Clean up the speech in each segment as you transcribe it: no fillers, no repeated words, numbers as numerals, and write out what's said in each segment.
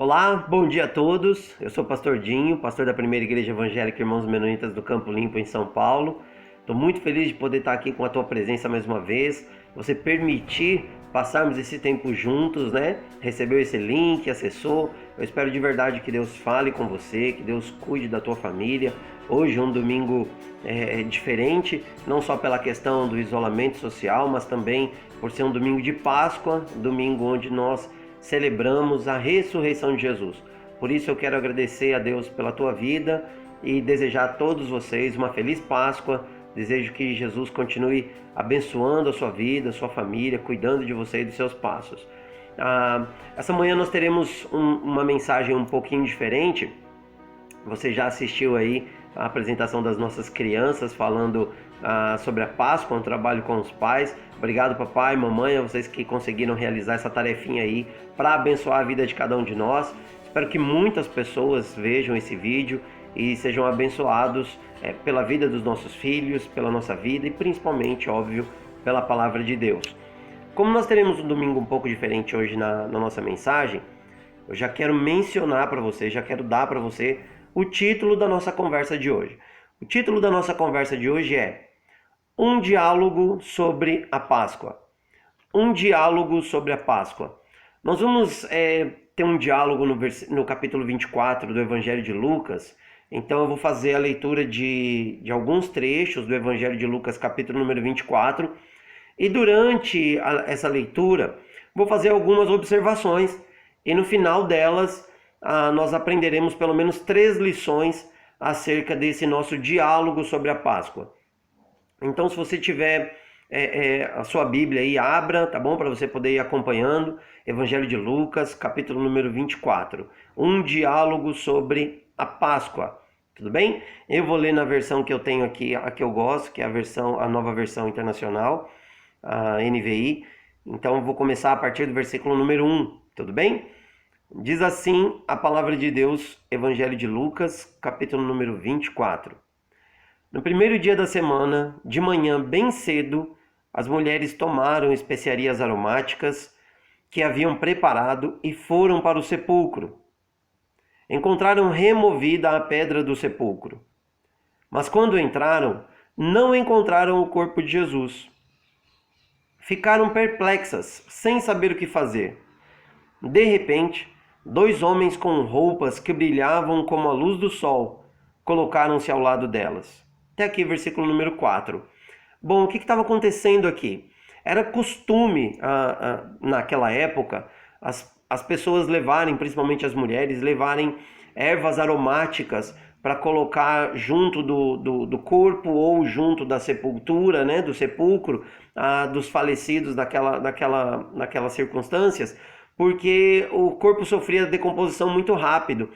Olá, bom dia a todos. Eu sou o pastor Dinho, pastor da Primeira Igreja Evangélica Irmãos Menonitas do Campo Limpo, em São Paulo. Estou muito feliz de poder estar aqui com a tua presença mais uma vez. Você permitir passarmos esse tempo juntos, né? Recebeu esse link, acessou. Eu espero de verdade que Deus fale com você, que Deus cuide da tua família. Hoje é um domingo diferente, não só pela questão do isolamento social, mas também por ser um domingo de Páscoa, domingo onde nós celebramos a ressurreição de Jesus. Por isso eu quero agradecer a Deus pela tua vida e desejar a todos vocês uma feliz Páscoa. Desejo que Jesus continue abençoando a sua vida, a sua família, cuidando de você e dos seus passos. Essa manhã nós teremos uma mensagem um pouquinho diferente. Você já assistiu aí a apresentação das nossas crianças falando sobre a Páscoa, um trabalho com os pais. Obrigado, papai, mamãe, a vocês que conseguiram realizar essa tarefinha aí para abençoar a vida de cada um de nós. Espero que muitas pessoas vejam esse vídeo e sejam abençoados pela vida dos nossos filhos, pela nossa vida e principalmente, óbvio, pela palavra de Deus. Como nós teremos um domingo um pouco diferente hoje na nossa mensagem, eu já quero mencionar para você, já quero dar para você o título da nossa conversa de hoje. O título da nossa conversa de hoje é Um diálogo sobre a Páscoa. Um diálogo sobre a Páscoa. Nós vamos ter um diálogo no capítulo 24 do Evangelho de Lucas. Então eu vou fazer a leitura de alguns trechos do Evangelho de Lucas, capítulo número 24. E durante essa leitura, vou fazer algumas observações. E no final delas, nós aprenderemos pelo menos 3 lições acerca desse nosso diálogo sobre a Páscoa. Então, se você tiver a sua Bíblia aí, abra, tá bom? Para você poder ir acompanhando. Evangelho de Lucas, capítulo número 24. Um diálogo sobre a Páscoa. Tudo bem? Eu vou ler na versão que eu tenho aqui, a que eu gosto, que é a nova versão internacional, a NVI. Então, eu vou começar a partir do versículo número 1. Tudo bem? Diz assim a palavra de Deus, Evangelho de Lucas, capítulo número 24. No primeiro dia da semana, de manhã bem cedo, as mulheres tomaram especiarias aromáticas que haviam preparado e foram para o sepulcro. Encontraram removida a pedra do sepulcro. Mas quando entraram, não encontraram o corpo de Jesus. Ficaram perplexas, sem saber o que fazer. De repente, 2 homens com roupas que brilhavam como a luz do sol colocaram-se ao lado delas. Até aqui, versículo número 4. Bom, o que estava acontecendo aqui? Era costume, naquela época, as pessoas levarem, principalmente as mulheres, levarem ervas aromáticas para colocar junto do corpo ou junto da sepultura, né, do sepulcro, dos falecidos naquelas circunstâncias, porque o corpo sofria decomposição muito rápido.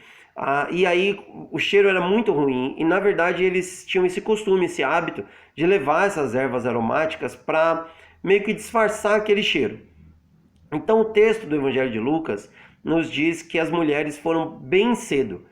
E aí o cheiro era muito ruim e na verdade eles tinham esse costume, esse hábito de levar essas ervas aromáticas para meio que disfarçar aquele cheiro. Então o texto do Evangelho de Lucas nos diz que as mulheres foram bem cedo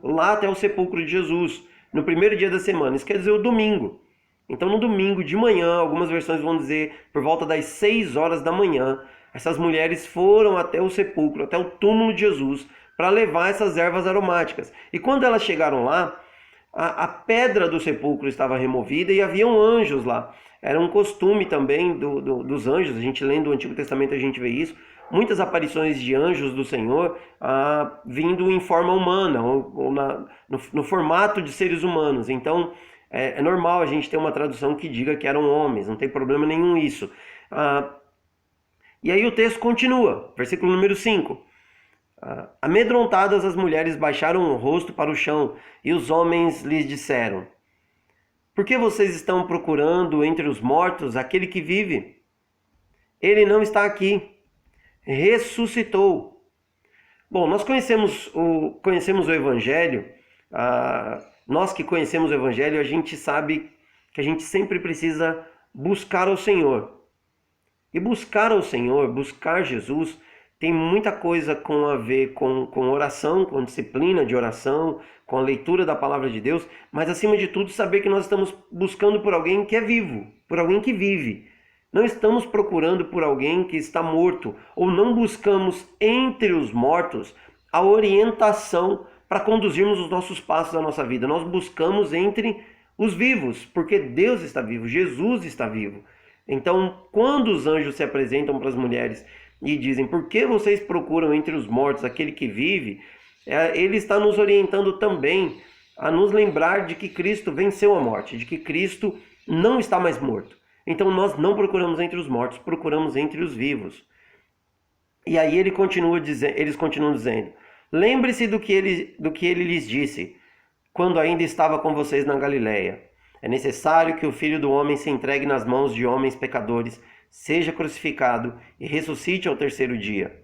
lá até o sepulcro de Jesus, no primeiro dia da semana, isso quer dizer o domingo. Então no domingo de manhã, algumas versões vão dizer por volta das 6 horas da manhã, essas mulheres foram até o sepulcro, até o túmulo de Jesus, para levar essas ervas aromáticas. E quando elas chegaram lá, a pedra do sepulcro estava removida e haviam anjos lá. Era um costume também dos anjos, a gente lendo o Antigo Testamento a gente vê isso, muitas aparições de anjos do Senhor vindo em forma humana, ou no formato de seres humanos. Então é normal a gente ter uma tradução que diga que eram homens, não tem problema nenhum isso. E aí o texto continua, versículo número 5. Amedrontadas as mulheres baixaram o rosto para o chão e os homens lhes disseram: Por que vocês estão procurando entre os mortos aquele que vive? Ele não está aqui, ressuscitou. Bom, nós conhecemos o Evangelho, nós que conhecemos o Evangelho, a gente sabe que a gente sempre precisa buscar ao Senhor. E buscar ao Senhor, buscar Jesus, tem muita coisa a ver com oração, com disciplina de oração, com a leitura da palavra de Deus, mas acima de tudo saber que nós estamos buscando por alguém que é vivo, por alguém que vive. Não estamos procurando por alguém que está morto, ou não buscamos entre os mortos a orientação para conduzirmos os nossos passos da nossa vida. Nós buscamos entre os vivos, porque Deus está vivo, Jesus está vivo. Então, quando os anjos se apresentam para as mulheres e dizem: por que vocês procuram entre os mortos aquele que vive? Ele está nos orientando também a nos lembrar de que Cristo venceu a morte, de que Cristo não está mais morto. Então nós não procuramos entre os mortos, procuramos entre os vivos. E aí eles continuam dizendo: lembre-se do que ele lhes disse, quando ainda estava com vocês na Galileia. É necessário que o Filho do Homem se entregue nas mãos de homens pecadores, seja crucificado e ressuscite ao terceiro dia.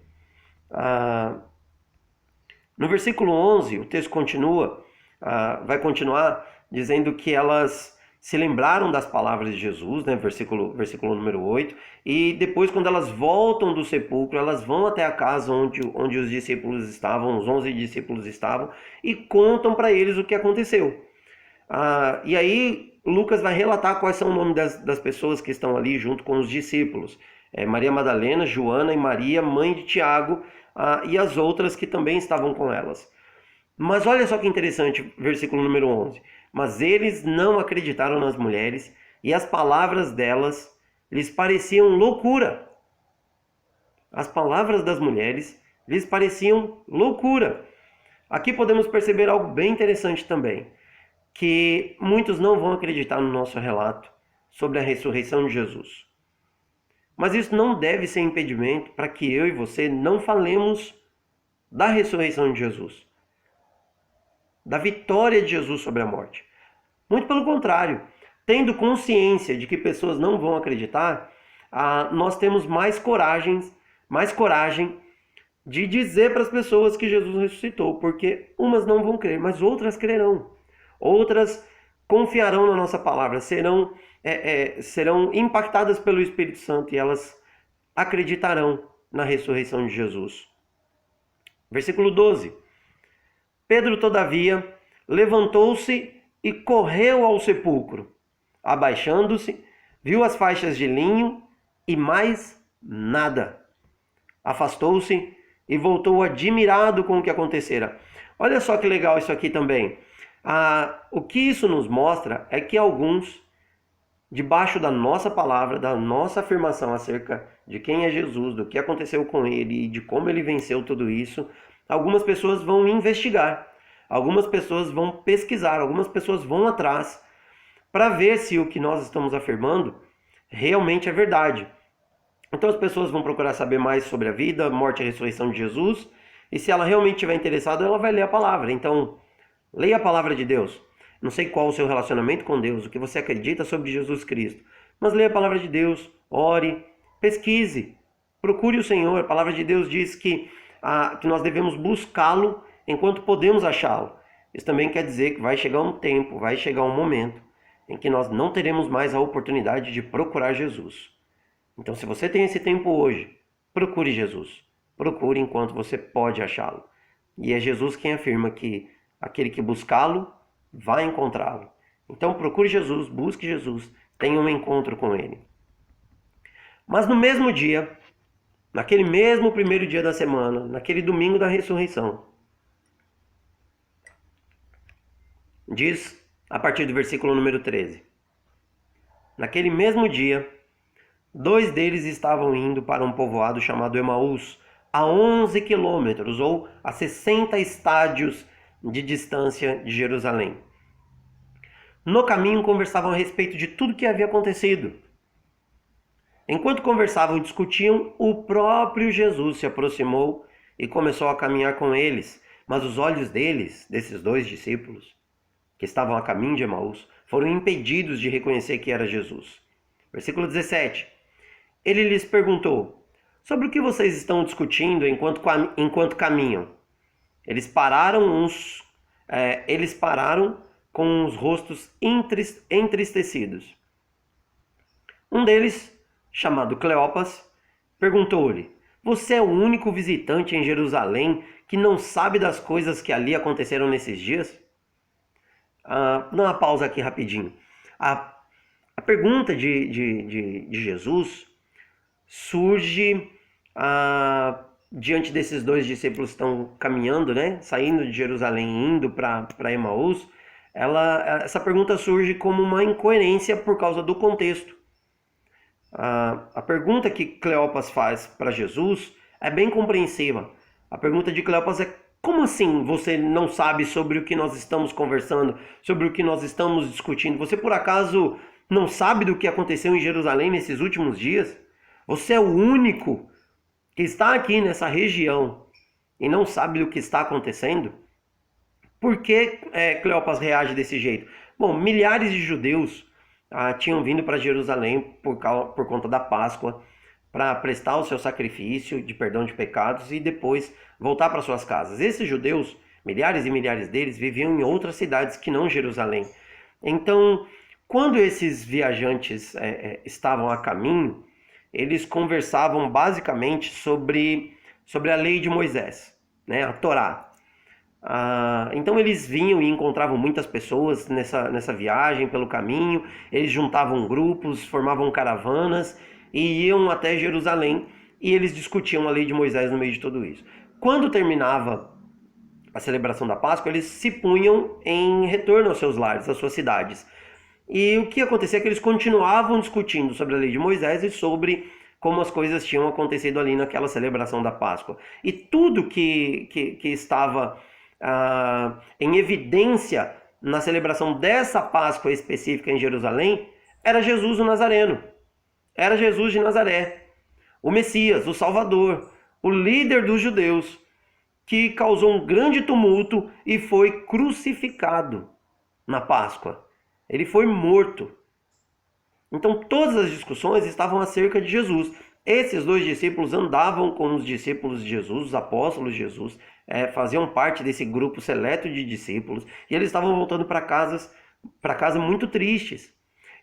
No versículo 11, o texto vai continuar dizendo que elas se lembraram das palavras de Jesus, né? versículo número 8, e depois, quando elas voltam do sepulcro, elas vão até a casa onde os discípulos estavam, os 11 discípulos estavam, e contam para eles o que aconteceu. E aí Lucas vai relatar quais são o nome das pessoas que estão ali junto com os discípulos. Maria Madalena, Joana e Maria, mãe de Tiago, e as outras que também estavam com elas. Mas olha só que interessante, versículo número 11. Mas eles não acreditaram nas mulheres, e as palavras delas lhes pareciam loucura. As palavras das mulheres lhes pareciam loucura. Aqui podemos perceber algo bem interessante também, que muitos não vão acreditar no nosso relato sobre a ressurreição de Jesus. Mas isso não deve ser impedimento para que eu e você não falemos da ressurreição de Jesus, da vitória de Jesus sobre a morte. Muito pelo contrário, tendo consciência de que pessoas não vão acreditar, nós temos mais coragem de dizer para as pessoas que Jesus ressuscitou, porque umas não vão crer, mas outras crerão. Outras confiarão na nossa palavra, serão impactadas pelo Espírito Santo e elas acreditarão na ressurreição de Jesus. Versículo 12. Pedro, todavia, levantou-se e correu ao sepulcro. Abaixando-se, viu as faixas de linho e mais nada. Afastou-se e voltou admirado com o que acontecera. Olha só que legal isso aqui também. O que isso nos mostra é que alguns, debaixo da nossa palavra, da nossa afirmação acerca de quem é Jesus, do que aconteceu com ele e de como ele venceu tudo isso, algumas pessoas vão investigar, algumas pessoas vão pesquisar, algumas pessoas vão atrás para ver se o que nós estamos afirmando realmente é verdade. Então as pessoas vão procurar saber mais sobre a vida, morte e ressurreição de Jesus, e se ela realmente estiver interessada, ela vai ler a palavra. Então, leia a palavra de Deus. Não sei qual o seu relacionamento com Deus, o que você acredita sobre Jesus Cristo, mas leia a palavra de Deus, ore, pesquise, procure o Senhor. A palavra de Deus diz que nós devemos buscá-lo enquanto podemos achá-lo. Isso também quer dizer que vai chegar um tempo, vai chegar um momento em que nós não teremos mais a oportunidade de procurar Jesus. Então, se você tem esse tempo hoje, procure Jesus. Procure enquanto você pode achá-lo. E é Jesus quem afirma que aquele que buscá-lo vai encontrá-lo. Então procure Jesus, busque Jesus, tenha um encontro com ele. Mas no mesmo dia, naquele mesmo primeiro dia da semana, naquele domingo da ressurreição, diz a partir do versículo número 13. Naquele mesmo dia, 2 deles estavam indo para um povoado chamado Emaús, a 11 quilômetros ou a 60 estádios de distância de Jerusalém. No caminho conversavam a respeito de tudo que havia acontecido. Enquanto conversavam e discutiam, o próprio Jesus se aproximou e começou a caminhar com eles. Mas os olhos desses 2 discípulos, que estavam a caminho de Emaús, foram impedidos de reconhecer que era Jesus. Versículo 17. Ele lhes perguntou: sobre o que vocês estão discutindo enquanto caminham? Eles pararam com os rostos entristecidos. Um deles, chamado Cleopas, perguntou-lhe: você é o único visitante em Jerusalém que não sabe das coisas que ali aconteceram nesses dias? Dá uma pausa aqui rapidinho. A pergunta de Jesus surge diante desses dois discípulos que estão caminhando, né, saindo de Jerusalém e indo para Emaús. Essa pergunta surge como uma incoerência por causa do contexto. A pergunta que Cleopas faz para Jesus é bem compreensiva. A pergunta de Cleopas é: como assim você não sabe sobre o que nós estamos conversando, sobre o que nós estamos discutindo? Você por acaso não sabe do que aconteceu em Jerusalém nesses últimos dias? Você é o único que está aqui nessa região e não sabe do que está acontecendo? Por que Cleopas reage desse jeito? Bom, milhares de judeus tinham vindo para Jerusalém por conta da Páscoa, para prestar o seu sacrifício de perdão de pecados e depois voltar para suas casas. Esses judeus, milhares e milhares deles, viviam em outras cidades que não Jerusalém. Então, quando esses viajantes estavam a caminho, eles conversavam basicamente sobre a lei de Moisés, né, a Torá. Então eles vinham e encontravam muitas pessoas nessa viagem pelo caminho, eles juntavam grupos, formavam caravanas e iam até Jerusalém e eles discutiam a lei de Moisés no meio de tudo isso. Quando terminava a celebração da Páscoa, eles se punham em retorno aos seus lares, às suas cidades. E o que acontecia é que eles continuavam discutindo sobre a lei de Moisés e sobre como as coisas tinham acontecido ali naquela celebração da Páscoa. E tudo que estava em evidência na celebração dessa Páscoa específica em Jerusalém era Jesus o Nazareno. Era Jesus de Nazaré, o Messias, o Salvador, o líder dos judeus, que causou um grande tumulto e foi crucificado na Páscoa. Ele foi morto. Então todas as discussões estavam acerca de Jesus. Esses dois discípulos andavam com os discípulos de Jesus, os apóstolos de Jesus, faziam parte desse grupo seleto de discípulos, e eles estavam voltando para casa muito tristes.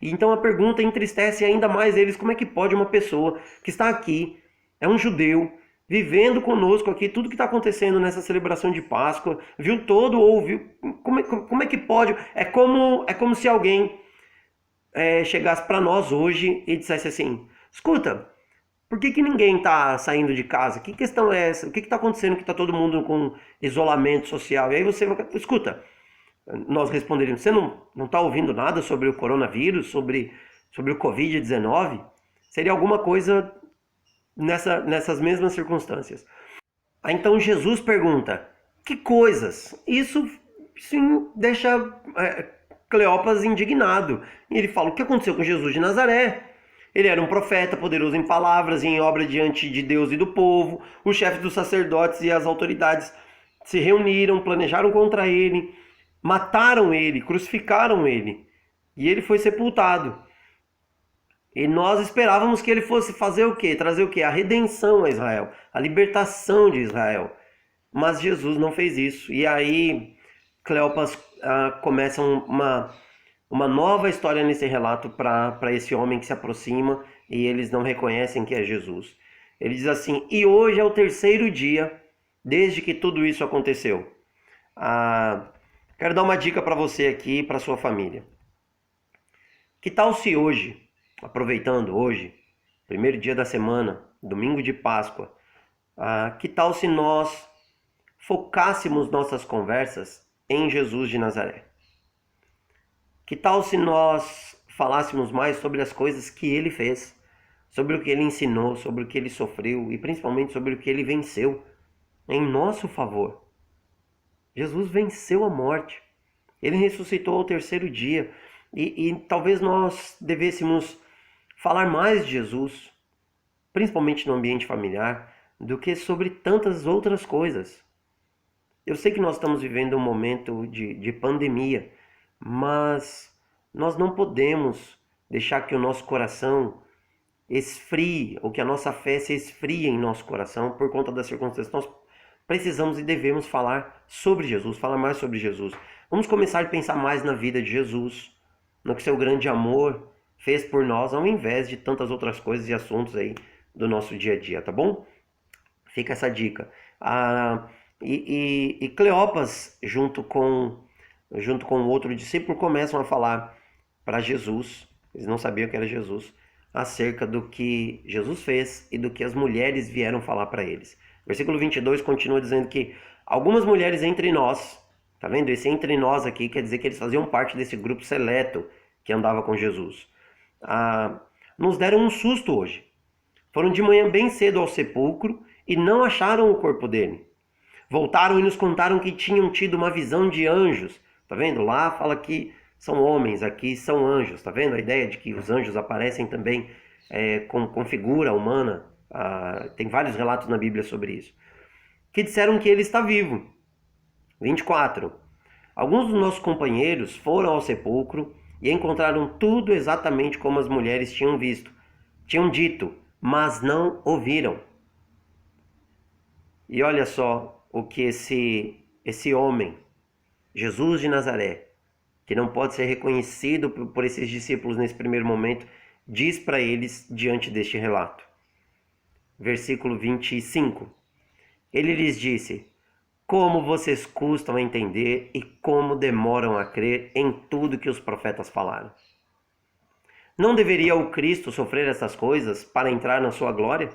E então a pergunta entristece ainda mais eles: como é que pode uma pessoa que está aqui, é um judeu, vivendo conosco aqui, tudo que está acontecendo nessa celebração de Páscoa, viu todo, ouviu, como é que pode? É como se alguém chegasse para nós hoje e dissesse assim: escuta, por que ninguém está saindo de casa? Que questão é essa? O que está acontecendo que está todo mundo com isolamento social? E aí você vai... Escuta, nós responderíamos: você não está ouvindo nada sobre o coronavírus, sobre o Covid-19? Seria alguma coisa nessas mesmas circunstâncias. Aí então Jesus pergunta: que coisas? Isso sim deixa Cleopas indignado. E ele fala: o que aconteceu com Jesus de Nazaré? Ele era um profeta, poderoso em palavras e em obra diante de Deus e do povo. Os chefes dos sacerdotes e as autoridades se reuniram, planejaram contra ele, mataram ele, crucificaram ele. E ele foi sepultado. E nós esperávamos que ele fosse fazer o quê? Trazer o quê? A redenção a Israel, a libertação de Israel. Mas Jesus não fez isso. E aí Cleopas começa uma nova história nesse relato para esse homem que se aproxima e eles não reconhecem que é Jesus. Ele diz assim: e hoje é o terceiro dia desde que tudo isso aconteceu. Quero dar uma dica para você aqui e para sua família. Que tal se hoje, aproveitando hoje, primeiro dia da semana, domingo de Páscoa, que tal se nós focássemos nossas conversas em Jesus de Nazaré? Que tal se nós falássemos mais sobre as coisas que ele fez, sobre o que ele ensinou, sobre o que ele sofreu e principalmente sobre o que ele venceu em nosso favor? Jesus venceu a morte. Ele ressuscitou ao terceiro dia. E talvez nós devêssemos falar mais de Jesus, principalmente no ambiente familiar, do que sobre tantas outras coisas. Eu sei que nós estamos vivendo um momento de pandemia, mas nós não podemos deixar que o nosso coração esfrie, ou que a nossa fé se esfrie em nosso coração por conta das circunstâncias. Nós precisamos e devemos falar sobre Jesus, falar mais sobre Jesus. Vamos começar a pensar mais na vida de Jesus, no que seu grande amor fez por nós, ao invés de tantas outras coisas e assuntos aí do nosso dia a dia, tá bom? Fica essa dica. E Cleopas, junto com o outro discípulo, começam a falar para Jesus. Eles não sabiam que era Jesus. acerca do que Jesus fez e do que as mulheres vieram falar para eles. Versículo 22 continua dizendo que algumas mulheres entre nós, tá vendo? Esse entre nós aqui quer dizer que eles faziam parte desse grupo seleto que andava com Jesus. Nos deram um susto hoje. Foram de manhã bem cedo ao sepulcro e não acharam o corpo dele. Voltaram e nos contaram que tinham tido uma visão de anjos. Tá vendo? Lá fala que são homens, aqui são anjos. Tá vendo? A ideia de que os anjos aparecem também com figura humana. Tem vários relatos na Bíblia sobre isso. Que disseram que ele está vivo. 24. Alguns dos nossos companheiros foram ao sepulcro e encontraram tudo exatamente como as mulheres tinham visto. Tinham dito, mas não ouviram. E olha só o que esse homem, Jesus de Nazaré, que não pode ser reconhecido por esses discípulos nesse primeiro momento, diz para eles diante deste relato. Versículo 25. Ele lhes disse: como vocês custam a entender e como demoram a crer em tudo que os profetas falaram. Não deveria o Cristo sofrer essas coisas para entrar na sua glória?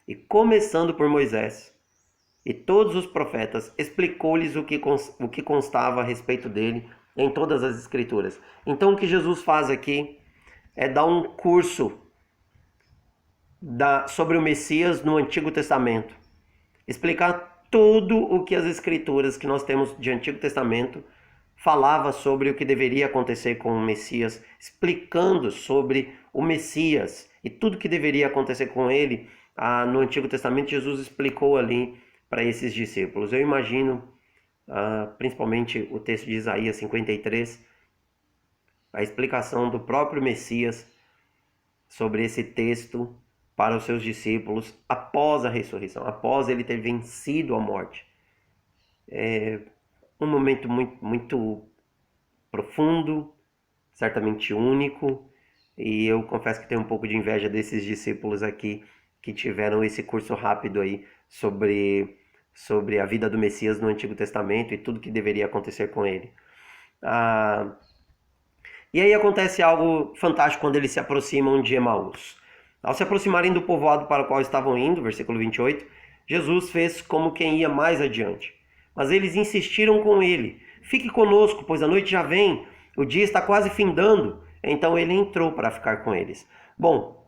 E começando por Moisés e todos os profetas, explicou-lhes o que constava a respeito dele em todas as Escrituras. Então o que Jesus faz aqui é dar um curso sobre o Messias no Antigo Testamento. Explicar tudo o que as Escrituras que nós temos de Antigo Testamento falava sobre o que deveria acontecer com o Messias, explicando sobre o Messias e tudo que deveria acontecer com ele. No Antigo Testamento, Jesus explicou ali para esses discípulos. Eu imagino, principalmente o texto de Isaías 53, a explicação do próprio Messias sobre esse texto para os seus discípulos após a ressurreição, após ele ter vencido a morte. É um momento muito, muito profundo, certamente único, e eu confesso que tenho um pouco de inveja desses discípulos aqui que tiveram esse curso rápido aí sobre a vida do Messias no Antigo Testamento e tudo que deveria acontecer com ele. E aí acontece algo fantástico quando eles se aproximam de Emaús. Ao se aproximarem do povoado para o qual estavam indo, versículo 28, Jesus fez como quem ia mais adiante. Mas eles insistiram com ele: fique conosco, pois a noite já vem, o dia está quase findando. Então ele entrou para ficar com eles. Bom,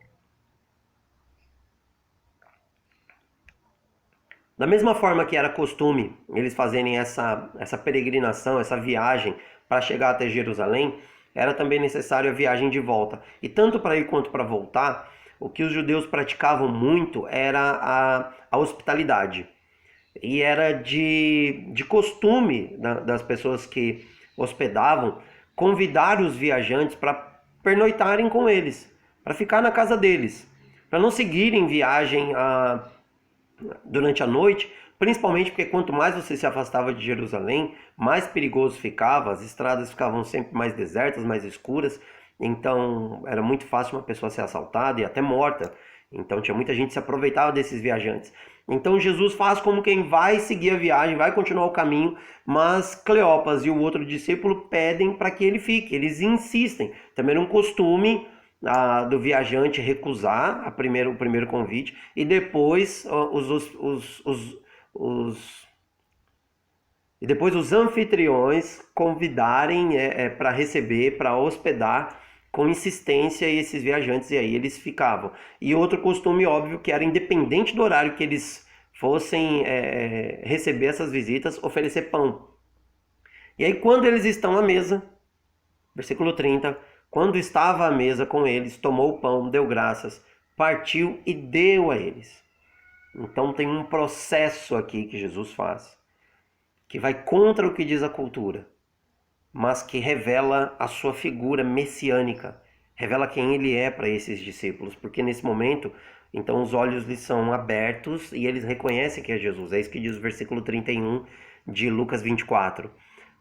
da mesma forma que era costume eles fazerem essa peregrinação, essa viagem para chegar até Jerusalém, era também necessário a viagem de volta. E tanto para ir quanto para voltar, o que os judeus praticavam muito era a hospitalidade. E era de costume das pessoas que hospedavam convidar os viajantes para pernoitarem com eles, para ficar na casa deles, para não seguirem viagem durante a noite, principalmente porque quanto mais você se afastava de Jerusalém, mais perigoso ficava, as estradas ficavam sempre mais desertas, mais escuras, então era muito fácil uma pessoa ser assaltada e até morta. Então tinha muita gente que se aproveitava desses viajantes. Então Jesus faz como quem vai seguir a viagem, vai continuar o caminho, mas Cleopas e o outro discípulo pedem para que ele fique, eles insistem. Também era um costume do viajante recusar o primeiro convite e depois os anfitriões convidarem para receber, para hospedar com insistência esses viajantes, e aí eles ficavam. E outro costume óbvio que era, independente do horário que eles fossem receber essas visitas, oferecer pão. E aí quando eles estão à mesa, versículo 30, quando estava à mesa com eles, tomou o pão, deu graças, partiu e deu a eles. Então tem um processo aqui que Jesus faz, que vai contra o que diz a cultura, mas que revela a sua figura messiânica, revela quem ele é para esses discípulos, porque nesse momento, então os olhos lhes são abertos e eles reconhecem que é Jesus. É isso que diz o versículo 31 de Lucas 24.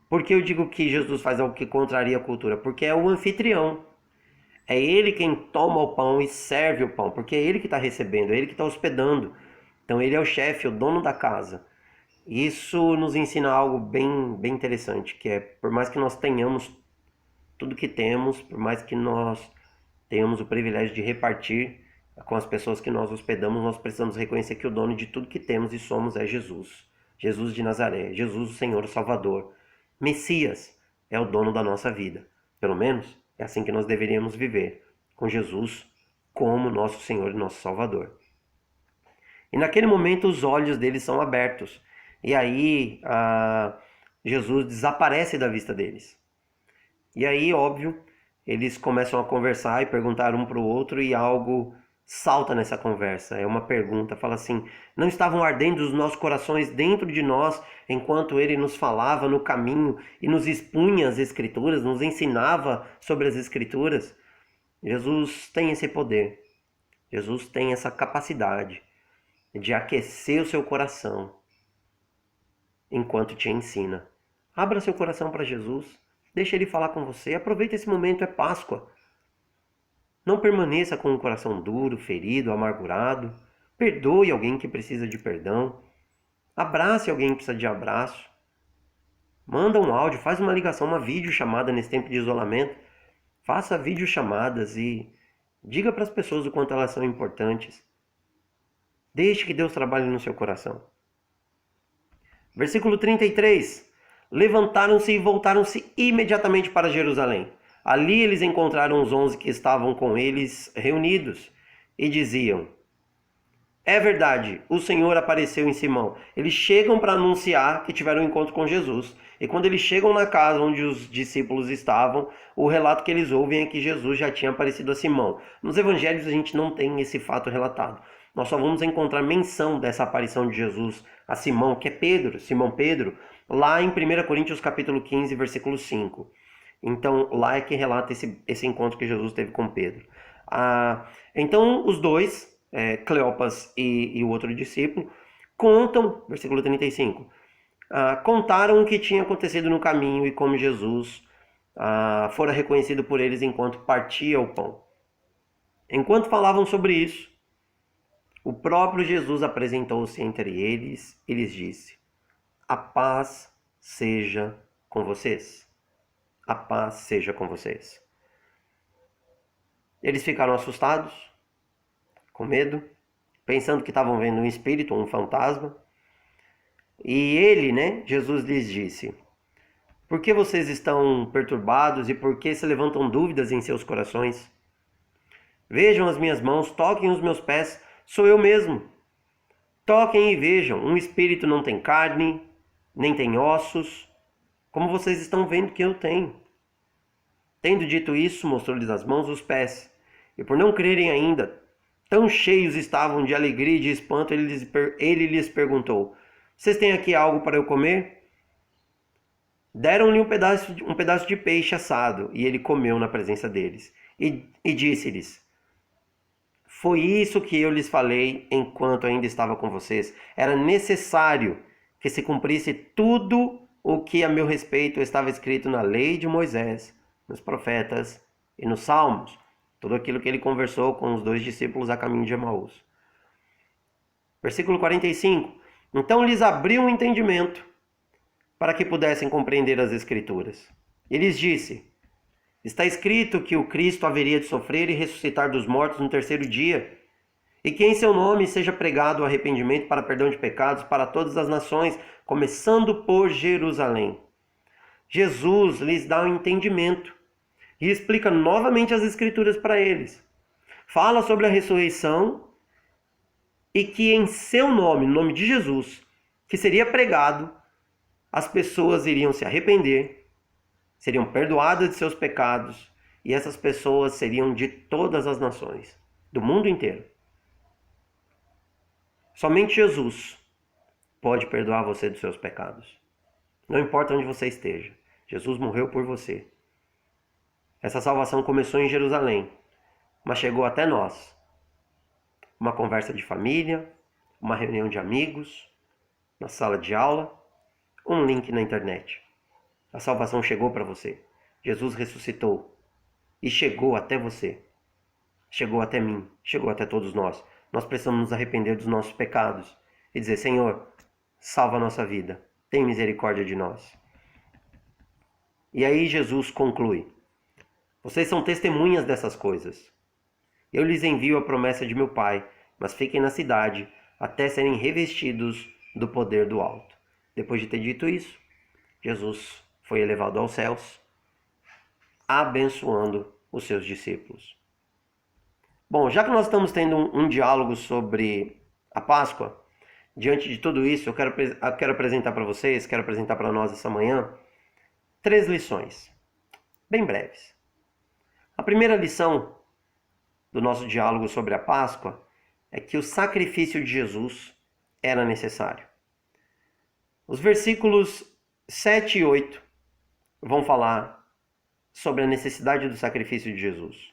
Por que eu digo que Jesus faz algo que contraria a cultura? Porque é o anfitrião. É ele quem toma o pão e serve o pão, porque é ele que está recebendo, é ele que está hospedando. Então ele é o chefe, o dono da casa. Isso nos ensina algo bem, bem interessante, que é, por mais que nós tenhamos tudo que temos, por mais que nós tenhamos o privilégio de repartir com as pessoas que nós hospedamos, nós precisamos reconhecer que o dono de tudo que temos e somos é Jesus. Jesus de Nazaré, Jesus o Senhor, o Salvador. Messias é o dono da nossa vida. Pelo menos é assim que nós deveríamos viver, com Jesus como nosso Senhor e nosso Salvador. E naquele momento os olhos deles são abertos. E aí Jesus desaparece da vista deles. E aí, óbvio, eles começam a conversar e perguntar um para o outro e algo salta nessa conversa. É uma pergunta, fala assim: não estavam ardendo os nossos corações dentro de nós enquanto ele nos falava no caminho e nos expunha as Escrituras, nos ensinava sobre as Escrituras? Jesus tem esse poder. Jesus tem essa capacidade de aquecer o seu coração enquanto te ensina. Abra seu coração para Jesus. Deixa ele falar com você. Aproveita esse momento, é Páscoa. Não permaneça com o coração duro, ferido, amargurado. Perdoe alguém que precisa de perdão. Abrace alguém que precisa de abraço. Manda um áudio, faz uma ligação, uma videochamada nesse tempo de isolamento. Faça videochamadas e diga para as pessoas o quanto elas são importantes. Deixe que Deus trabalhe no seu coração. Versículo 33. Levantaram-se e voltaram-se imediatamente para Jerusalém. Ali eles encontraram os 11 que estavam com eles reunidos e diziam: é verdade, o Senhor apareceu em Simão. Eles chegam para anunciar que tiveram um encontro com Jesus. E quando eles chegam na casa onde os discípulos estavam, o relato que eles ouvem é que Jesus já tinha aparecido a Simão. Nos evangelhos a gente não tem esse fato relatado. Nós só vamos encontrar menção dessa aparição de Jesus a Simão, que é Pedro, Simão Pedro, lá em 1 Coríntios capítulo 15, versículo 5. Então, lá é que relata esse encontro que Jesus teve com Pedro. Então, os dois, Cleopas e o outro discípulo, contam, versículo 35, contaram o que tinha acontecido no caminho e como Jesus fora reconhecido por eles enquanto partia o pão. Enquanto falavam sobre isso, o próprio Jesus apresentou-se entre eles e lhes disse: a paz seja com vocês. A paz seja com vocês. Eles ficaram assustados, com medo, pensando que estavam vendo um espírito ou um fantasma. E ele, Jesus lhes disse: por que vocês estão perturbados e por que se levantam dúvidas em seus corações? Vejam as minhas mãos, toquem os meus pés, sou eu mesmo. Toquem e vejam, um espírito não tem carne, nem tem ossos, como vocês estão vendo que eu tenho. Tendo dito isso, mostrou-lhes as mãos e os pés. E por não crerem ainda, tão cheios estavam de alegria e de espanto, ele lhes perguntou: vocês têm aqui algo para eu comer? Deram-lhe um pedaço de peixe assado, e ele comeu na presença deles. E disse-lhes: foi isso que eu lhes falei enquanto ainda estava com vocês. Era necessário que se cumprisse tudo o que a meu respeito estava escrito na lei de Moisés, nos profetas e nos salmos. Tudo aquilo que ele conversou com os dois discípulos a caminho de Emaús. Versículo 45. Então lhes abriu o entendimento para que pudessem compreender as Escrituras. E lhes disse: está escrito que o Cristo haveria de sofrer e ressuscitar dos mortos no terceiro dia, e que em seu nome seja pregado o arrependimento para perdão de pecados para todas as nações, começando por Jerusalém. Jesus lhes dá um entendimento e explica novamente as Escrituras para eles. Fala sobre a ressurreição e que em seu nome, no nome de Jesus, que seria pregado, as pessoas iriam se arrepender, seriam perdoadas de seus pecados, e essas pessoas seriam de todas as nações, do mundo inteiro. Somente Jesus pode perdoar você dos seus pecados. Não importa onde você esteja, Jesus morreu por você. Essa salvação começou em Jerusalém, mas chegou até nós. Uma conversa de família, uma reunião de amigos, na sala de aula, um link na internet. A salvação chegou para você. Jesus ressuscitou e chegou até você. Chegou até mim, chegou até todos nós. Nós precisamos nos arrepender dos nossos pecados e dizer: Senhor, salva a nossa vida. Tem misericórdia de nós. E aí Jesus conclui: vocês são testemunhas dessas coisas. Eu lhes envio a promessa de meu Pai, mas fiquem na cidade, até serem revestidos do poder do alto. Depois de ter dito isso, Jesus foi elevado aos céus, abençoando os seus discípulos. Bom, já que nós estamos tendo um diálogo sobre a Páscoa, diante de tudo isso, eu quero apresentar para vocês, quero apresentar para nós essa manhã, 3 lições, bem breves. A primeira lição do nosso diálogo sobre a Páscoa é que o sacrifício de Jesus era necessário. Os versículos 7 e 8 vão falar sobre a necessidade do sacrifício de Jesus.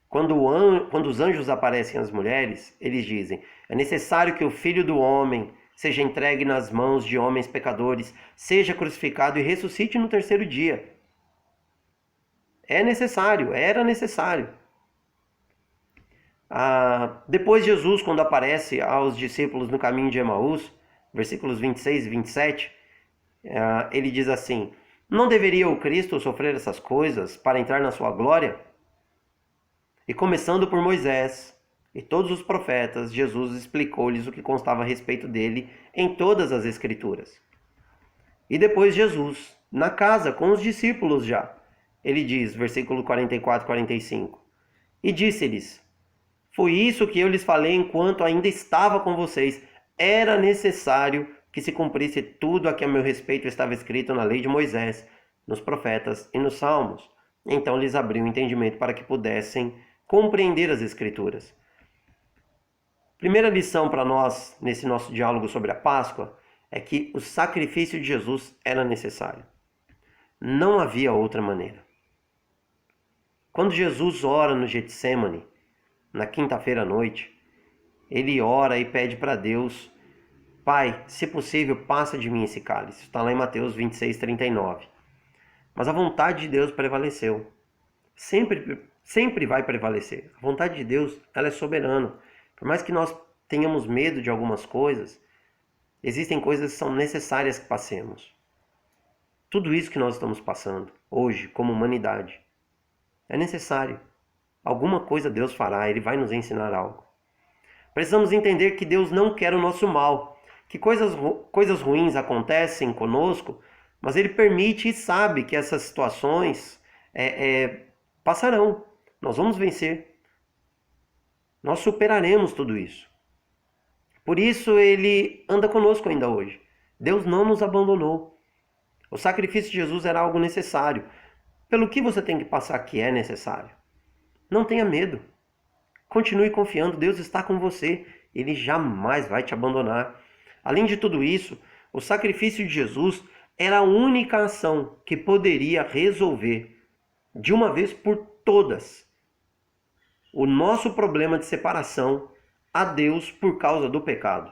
Quando os anjos aparecem às mulheres, eles dizem: é necessário que o Filho do Homem seja entregue nas mãos de homens pecadores, seja crucificado e ressuscite no terceiro dia. É necessário, era necessário. Depois Jesus, quando aparece aos discípulos no caminho de Emaús, versículos 26 e 27, ele diz assim: não deveria o Cristo sofrer essas coisas para entrar na sua glória? E começando por Moisés e todos os profetas, Jesus explicou-lhes o que constava a respeito dele em todas as Escrituras. E depois Jesus, na casa com os discípulos já, ele diz, versículo 44 e 45, e disse-lhes: foi isso que eu lhes falei enquanto ainda estava com vocês. Era necessário que se cumprisse tudo a que a meu respeito estava escrito na lei de Moisés, nos profetas e nos salmos. Então lhes abriu o entendimento para que pudessem compreender as Escrituras. Primeira lição para nós, nesse nosso diálogo sobre a Páscoa, é que o sacrifício de Jesus era necessário. Não havia outra maneira. Quando Jesus ora no Getsêmani, na quinta-feira à noite, ele ora e pede para Deus: Pai, se possível, passa de mim esse cálice. Está lá em Mateus 26, 39. Mas a vontade de Deus prevaleceu. Sempre vai prevalecer. A vontade de Deus, ela é soberana. Por mais que nós tenhamos medo de algumas coisas, existem coisas que são necessárias que passemos. Tudo isso que nós estamos passando hoje, como humanidade, é necessário. Alguma coisa Deus fará, Ele vai nos ensinar algo. Precisamos entender que Deus não quer o nosso mal, que coisas ruins acontecem conosco, mas Ele permite e sabe que essas situações passarão. Nós vamos vencer. Nós superaremos tudo isso. Por isso Ele anda conosco ainda hoje. Deus não nos abandonou. O sacrifício de Jesus era algo necessário. Pelo que você tem que passar que é necessário. Não tenha medo. Continue confiando, Deus está com você. Ele jamais vai te abandonar. Além de tudo isso, o sacrifício de Jesus era a única ação que poderia resolver, de uma vez por todas, o nosso problema de separação a Deus por causa do pecado.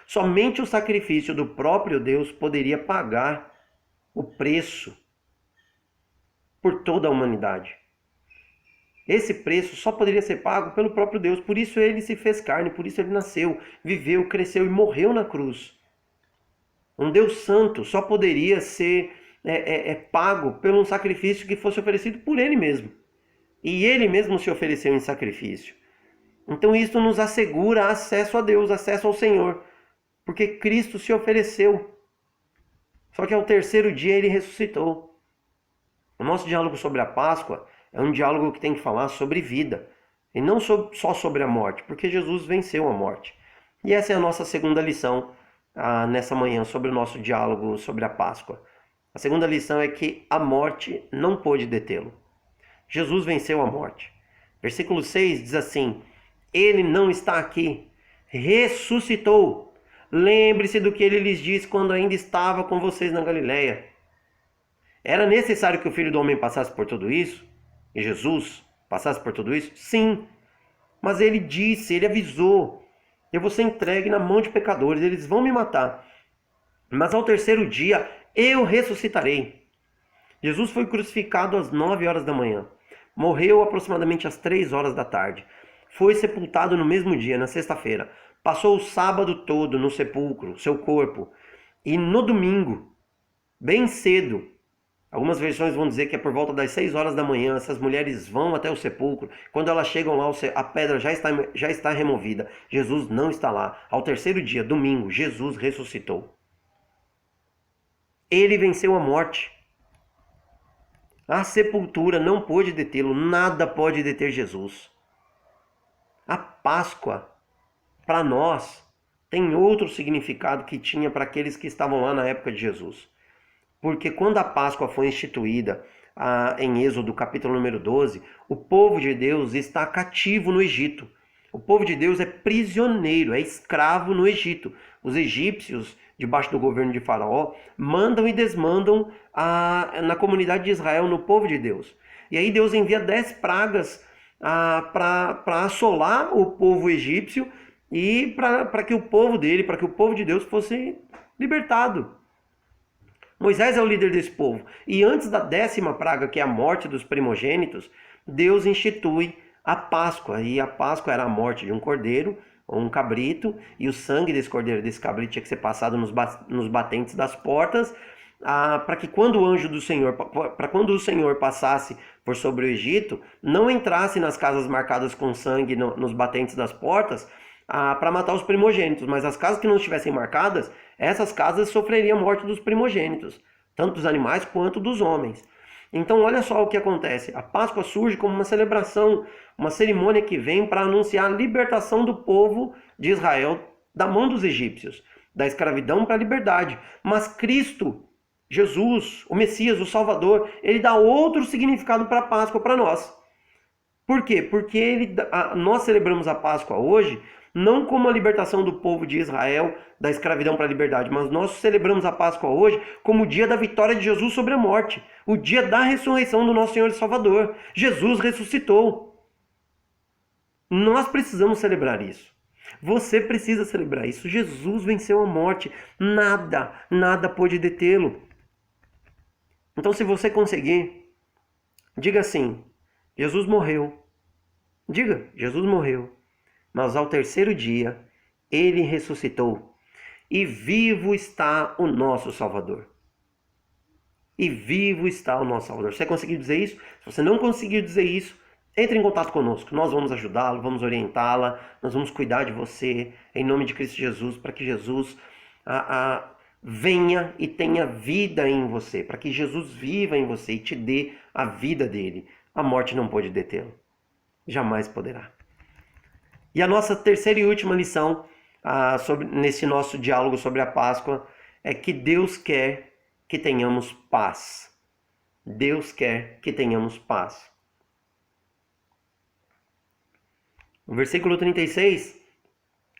Somente o sacrifício do próprio Deus poderia pagar o preço por toda a humanidade. Esse preço só poderia ser pago pelo próprio Deus. Por isso ele se fez carne, por isso ele nasceu, viveu, cresceu e morreu na cruz. Um Deus santo só poderia ser pago pelo um sacrifício que fosse oferecido por ele mesmo. E ele mesmo se ofereceu em sacrifício. Então isso nos assegura acesso a Deus, acesso ao Senhor. Porque Cristo se ofereceu. Só que ao terceiro dia ele ressuscitou. O nosso diálogo sobre a Páscoa é um diálogo que tem que falar sobre vida. E não só sobre a morte, porque Jesus venceu a morte. E essa é a nossa segunda lição nessa manhã sobre o nosso diálogo sobre a Páscoa. A segunda lição é que a morte não pôde detê-lo. Jesus venceu a morte. Versículo 6 diz assim: Ele não está aqui, ressuscitou. Lembre-se do que ele lhes disse quando ainda estava com vocês na Galileia. Era necessário que o Filho do Homem passasse por tudo isso? E Jesus passasse por tudo isso? Sim. Mas ele disse, ele avisou: eu vou ser entregue na mão de pecadores, eles vão me matar. Mas ao terceiro dia eu ressuscitarei. Jesus foi crucificado às 9 horas da manhã. Morreu aproximadamente às 3 horas da tarde. Foi sepultado no mesmo dia, na sexta-feira. Passou o sábado todo no sepulcro, seu corpo. E no domingo, bem cedo, Algumas versões vão dizer que é por volta das 6 horas da manhã, essas mulheres vão até o sepulcro. Quando elas chegam lá, a pedra já está removida. Jesus não está lá. Ao terceiro dia, domingo, Jesus ressuscitou. Ele venceu a morte. A sepultura não pôde detê-lo, nada pode deter Jesus. A Páscoa, para nós, tem outro significado que tinha para aqueles que estavam lá na época de Jesus. Porque quando a Páscoa foi instituída em Êxodo, capítulo número 12, o povo de Deus está cativo no Egito. O povo de Deus é prisioneiro, é escravo no Egito. Os egípcios, debaixo do governo de Faraó, mandam e desmandam na comunidade de Israel, no povo de Deus. E aí Deus envia 10 pragas para assolar o povo egípcio e para que o povo dele, para que o povo de Deus fosse libertado. Moisés é o líder desse povo. E antes da 10ª praga, que é a morte dos primogênitos, Deus institui a Páscoa. E a Páscoa era a morte de um cordeiro ou um cabrito. E o sangue desse cordeiro, desse cabrito, tinha que ser passado nos batentes das portas. Para que quando o Senhor passasse por sobre o Egito, não entrasse nas casas marcadas com sangue nos batentes das portas, para matar os primogênitos, mas as casas que não estivessem marcadas, essas casas sofreriam a morte dos primogênitos, tanto dos animais quanto dos homens. Então olha só o que acontece, a Páscoa surge como uma celebração, uma cerimônia que vem para anunciar a libertação do povo de Israel da mão dos egípcios, da escravidão para a liberdade. Mas Cristo, Jesus, o Messias, o Salvador, ele dá outro significado para a Páscoa para nós. Por quê? Porque nós celebramos a Páscoa hoje não como a libertação do povo de Israel da escravidão para a liberdade, mas nós celebramos a Páscoa hoje como o dia da vitória de Jesus sobre a morte, o dia da ressurreição do nosso Senhor e Salvador. Jesus ressuscitou. Nós precisamos celebrar isso. Você precisa celebrar isso. Jesus venceu a morte. Nada pôde detê-lo. Então, se você conseguir, diga assim: Jesus morreu. Diga, Jesus morreu. Mas ao terceiro dia, ele ressuscitou. E vivo está o nosso Salvador. E vivo está o nosso Salvador. Você conseguiu dizer isso? Se você não conseguiu dizer isso, entre em contato conosco. Nós vamos ajudá-lo, vamos orientá-la, nós vamos cuidar de você, em nome de Cristo Jesus, para que Jesus venha e tenha vida em você, para que Jesus viva em você e te dê a vida dele. A morte não pode detê-lo. Jamais poderá. E a nossa terceira e última lição nesse nosso diálogo sobre a Páscoa é que Deus quer que tenhamos paz. Deus quer que tenhamos paz. O versículo 36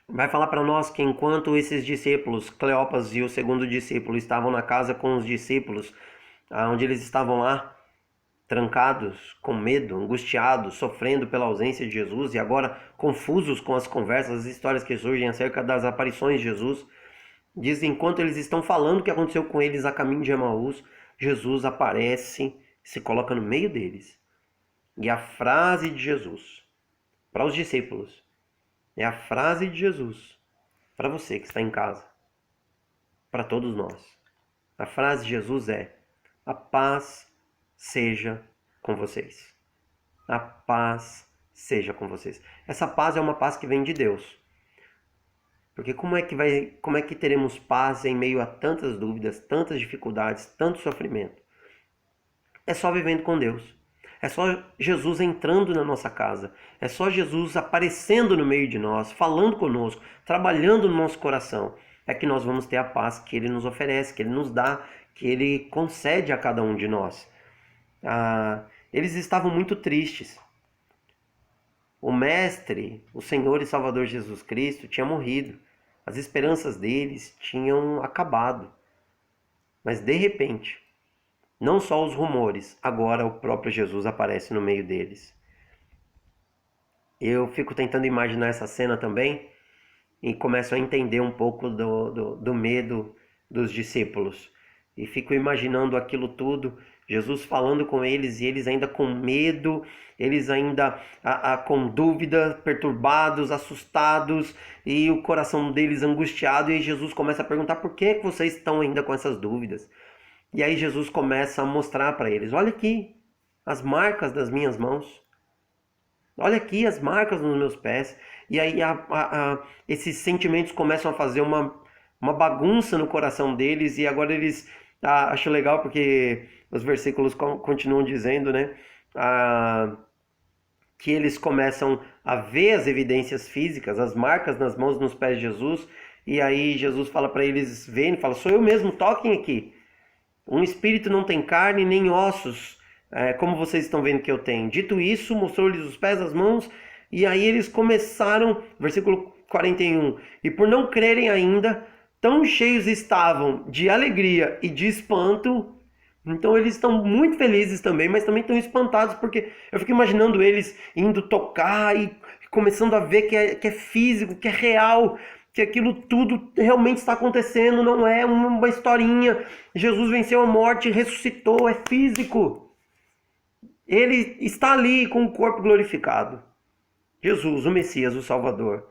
vai falar para nós que enquanto esses discípulos, Cleopas e o segundo discípulo, estavam na casa com os discípulos, onde eles estavam lá, trancados, com medo, angustiados, sofrendo pela ausência de Jesus e agora confusos com as conversas, as histórias que surgem acerca das aparições de Jesus. Diz, enquanto eles estão falando o que aconteceu com eles a caminho de Emaús, Jesus aparece, se coloca no meio deles. E a frase de Jesus para os discípulos é a frase de Jesus para você que está em casa, para todos nós. A frase de Jesus é: a paz seja com vocês. A paz seja com vocês. Essa paz é uma paz que vem de Deus. Porque como é que teremos paz em meio a tantas dúvidas, tantas dificuldades, tanto sofrimento? É só vivendo com Deus. É só Jesus entrando na nossa casa. É só Jesus aparecendo no meio de nós, falando conosco, trabalhando no nosso coração. É que nós vamos ter a paz que Ele nos oferece, que Ele nos dá, que Ele concede a cada um de nós. Eles estavam muito tristes. O Mestre, o Senhor e Salvador Jesus Cristo tinha morrido. As esperanças deles tinham acabado. Mas de repente, não só os rumores, agora o próprio Jesus aparece no meio deles. Eu fico tentando imaginar essa cena também e começo a entender um pouco do medo dos discípulos. E fico imaginando aquilo tudo, Jesus falando com eles e eles ainda com medo, eles ainda com dúvida, perturbados, assustados e o coração deles angustiado. E Jesus começa a perguntar: por que vocês estão ainda com essas dúvidas? E aí Jesus começa a mostrar para eles: olha aqui as marcas das minhas mãos. Olha aqui as marcas nos meus pés. E aí esses sentimentos começam a fazer uma bagunça no coração deles. E agora eles... acho legal porque os versículos continuam dizendo, né? Que eles começam a ver as evidências físicas, as marcas nas mãos e nos pés de Jesus. E aí Jesus fala para eles verem, fala: sou eu mesmo, toquem aqui. Um espírito não tem carne nem ossos, como vocês estão vendo que eu tenho. Dito isso, mostrou-lhes os pés, as mãos, e aí eles começaram, versículo 41, e por não crerem ainda, tão cheios estavam de alegria e de espanto. Então eles estão muito felizes também, mas também estão espantados, porque eu fico imaginando eles indo tocar e começando a ver que é físico, que é real, que aquilo tudo realmente está acontecendo, não é uma historinha. Jesus venceu a morte, ressuscitou, é físico. Ele está ali com o corpo glorificado. Jesus, o Messias, o Salvador.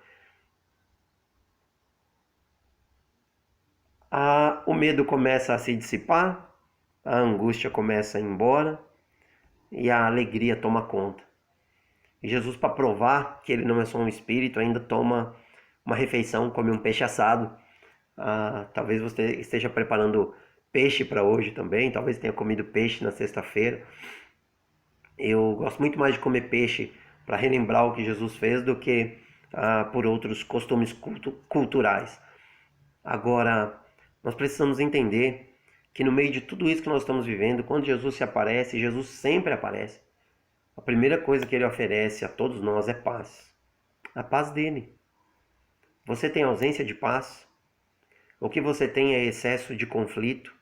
O medo começa a se dissipar, a angústia começa a ir embora e a alegria toma conta. E Jesus, para provar que ele não é só um espírito, ainda toma uma refeição, come um peixe assado. Talvez você esteja preparando peixe para hoje também, talvez tenha comido peixe na sexta-feira. Eu gosto muito mais de comer peixe para relembrar o que Jesus fez do que por outros costumes culturais. Agora, nós precisamos entender que no meio de tudo isso que nós estamos vivendo, quando Jesus se aparece, Jesus sempre aparece. A primeira coisa que ele oferece a todos nós é paz. A paz dele. Você tem ausência de paz? O que você tem é excesso de conflito,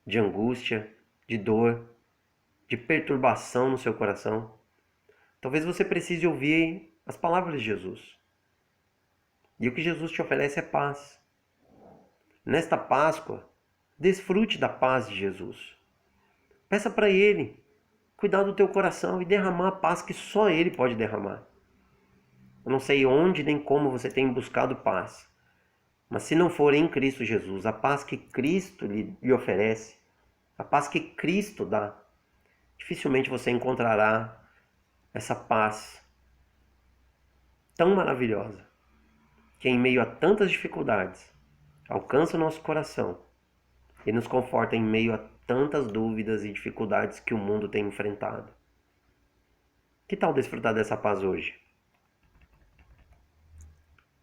de angústia, de dor, de perturbação no seu coração? Talvez você precise ouvir as palavras de Jesus. E o que Jesus te oferece é paz. Nesta Páscoa, desfrute da paz de Jesus. Peça para Ele cuidar do teu coração e derramar a paz que só Ele pode derramar. Eu não sei onde nem como você tem buscado paz, mas se não for em Cristo Jesus, a paz que Cristo lhe oferece, a paz que Cristo dá, dificilmente você encontrará essa paz tão maravilhosa, que em meio a tantas dificuldades, alcança o nosso coração e nos conforta em meio a tantas dúvidas e dificuldades que o mundo tem enfrentado. Que tal desfrutar dessa paz hoje?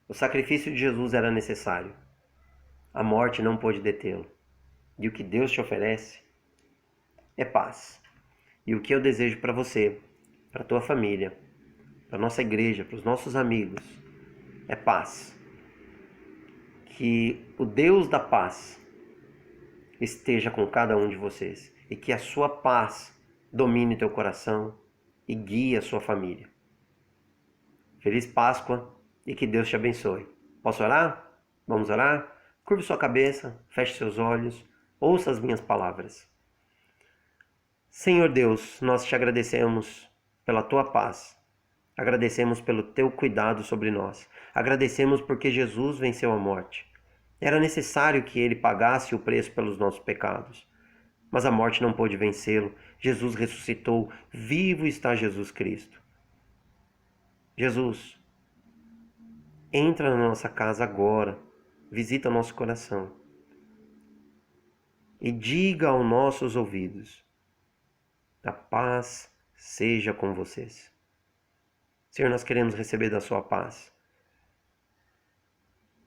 O sacrifício de Jesus era necessário. A morte não pôde detê-lo. E o que Deus te oferece é paz. E o que eu desejo para você, para a tua família, para a nossa igreja, para os nossos amigos, é paz. Que o Deus da paz esteja com cada um de vocês e que a sua paz domine teu coração e guie a sua família. Feliz Páscoa e que Deus te abençoe. Posso orar? Vamos orar? Curve sua cabeça, feche seus olhos, ouça as minhas palavras. Senhor Deus, nós te agradecemos pela tua paz. Agradecemos pelo teu cuidado sobre nós. Agradecemos porque Jesus venceu a morte. Era necessário que ele pagasse o preço pelos nossos pecados. Mas a morte não pôde vencê-lo. Jesus ressuscitou. Vivo está Jesus Cristo. Jesus, entra na nossa casa agora. Visita o nosso coração. E diga aos nossos ouvidos: a paz seja com vocês. Senhor, nós queremos receber da sua paz.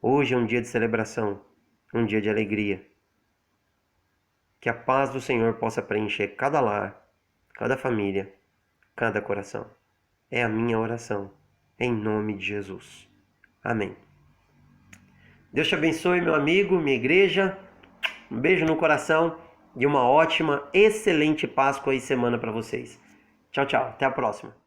Hoje é um dia de celebração, um dia de alegria. Que a paz do Senhor possa preencher cada lar, cada família, cada coração. É a minha oração, em nome de Jesus. Amém. Deus te abençoe, meu amigo, minha igreja. Um beijo no coração e uma ótima, excelente Páscoa e semana para vocês. Tchau, tchau. Até a próxima.